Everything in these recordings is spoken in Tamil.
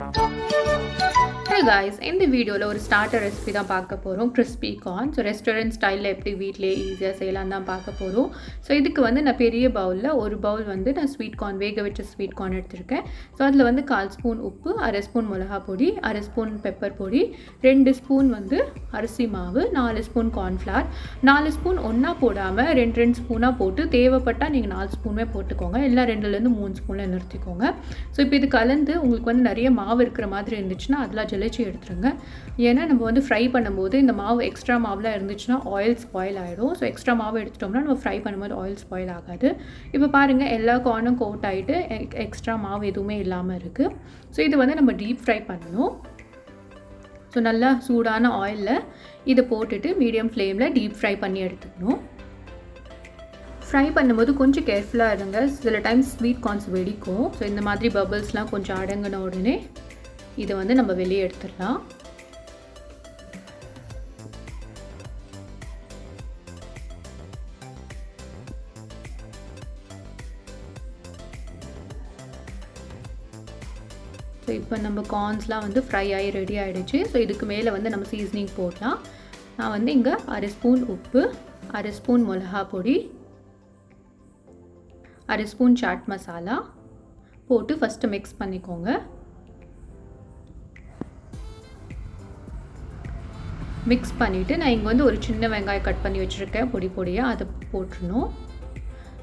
Hey guys, இந்த வீடியோவில் ஒரு ஸ்டார்டர் ரெசிபி தான் பார்க்க போகிறோம். Crispy corn. ஸோ ரெஸ்டாரண்ட் ஸ்டைலில் எப்படி வீட்டிலேயே ஈஸியாக செய்யலாம் தான் பார்க்க போகிறோம். ஸோ இதுக்கு வந்து நான் பெரிய பவுலில் ஒரு பவுல் வந்து நான் ஸ்வீட் கார்ன் வேக வச்ச ஸ்வீட் கார்ன் எடுத்திருக்கேன். ஸோ அதில் வந்து 1/4 ஸ்பூன் உப்பு, 1/2 ஸ்பூன் மிளகா பொடி, 1/2 ஸ்பூன் பெப்பர் பொடி, 2 ஸ்பூன் வந்து அரிசி மாவு, 4 ஸ்பூன் கார்ன்ஃப்ளவர், 4 ஸ்பூன் ஒன்றா போடாமல் 2 ஸ்பூனாக போட்டு தேவைப்பட்டால் நீங்கள் 4 ஸ்பூனுமே போட்டுக்கோங்க. இல்லை 2லேருந்து 3 ஸ்பூனில் நிறுத்திக்கோங்க. ஸோ இப்போ இது கலந்து உங்களுக்கு வந்து நிறைய மாவு இருக்கிற மாதிரி இருந்துச்சுன்னா அதெல்லாம் ஜெலிச்சு எடுத்துருங்க. ஏன்னா நம்ம வந்து ஃப்ரை பண்ணும்போது இந்த மாவு எக்ஸ்ட்ரா மாவுலாம் இருந்துச்சுன்னா ஆயில் ஸ்பாயில் ஆகிடும். ஸோ எக்ஸ்ட்ரா மாவு எடுத்துட்டோம்னா நம்ம ஃப்ரை பண்ணும்போது ஆயில் ஸ்பாயில் ஆகாது. இப்போ பாருங்கள், எல்லா கார்னும் கோட் ஆகிட்டு எக்ஸ்ட்ரா மாவு எதுவுமே இல்லாமல் இருக்குது. ஸோ இது வந்து நம்ம டீப் ஃப்ரை பண்ணணும். ஸோ நல்லா சூடான ஆயிலில் இதை போட்டுட்டு மீடியம் ஃப்ளேமில் டீப் ஃப்ரை பண்ணி எடுத்துக்கணும். ஃப்ரை பண்ணும்போது கொஞ்சம் கேர்ஃபுல்லாக இருங்க. சில டைம் ஸ்வீட் கார்ன்ஸ் வெடிக்கும். ஸோ இந்த மாதிரி பபிள்ஸ்லாம் கொஞ்சம் அடங்கின உடனே இதை வந்து நம்ம வெளியே எடுத்துடலாம். ஸோ இப்போ நம்ம கார்ன்ஸ்லாம் வந்து ஃப்ரை ஆகி ரெடி ஆகிடுச்சு. ஸோ இதுக்கு மேலே வந்து நம்ம சீசனிங் போடலாம். நான் வந்து இங்கே 1/2 ஸ்பூன் உப்பு, 1/2 ஸ்பூன் மிளகா பொடி, 1/2 ஸ்பூன் சாட் மசாலா போட்டு ஃபஸ்ட்டு மிக்ஸ் பண்ணிக்கோங்க. மிக்ஸ் பண்ணிவிட்டு நான் இங்கே வந்து ஒரு சின்ன வெங்காயம் கட் பண்ணி வச்சுருக்கேன் பொடி பொடியாக, அதை போட்டுடணும்.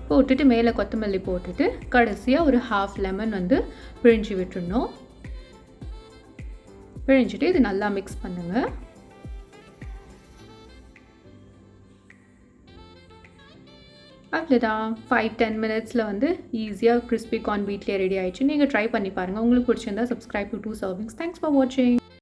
போட்டுட்டு மேலே கொத்தமல்லி போட்டுட்டு கடைசியாக ஒரு 1/2 லெமன் வந்து பிழிஞ்சு விட்டுடணும். பிழிஞ்சிட்டு இது நல்லா மிக்ஸ் பண்ணுங்கள். அவ்வளோதான். 5-10 மினிட்ஸில் வந்து ஈஸியாக கிறிஸ்பி கார்ன் வீட்லேயே ரெடி ஆகிடுச்சு. நீங்கள் ட்ரை பண்ணி பாருங்கள். உங்களுக்கு பிடிச்சிருந்தா subscribe to 2 servings. Thanks for வாட்சிங்.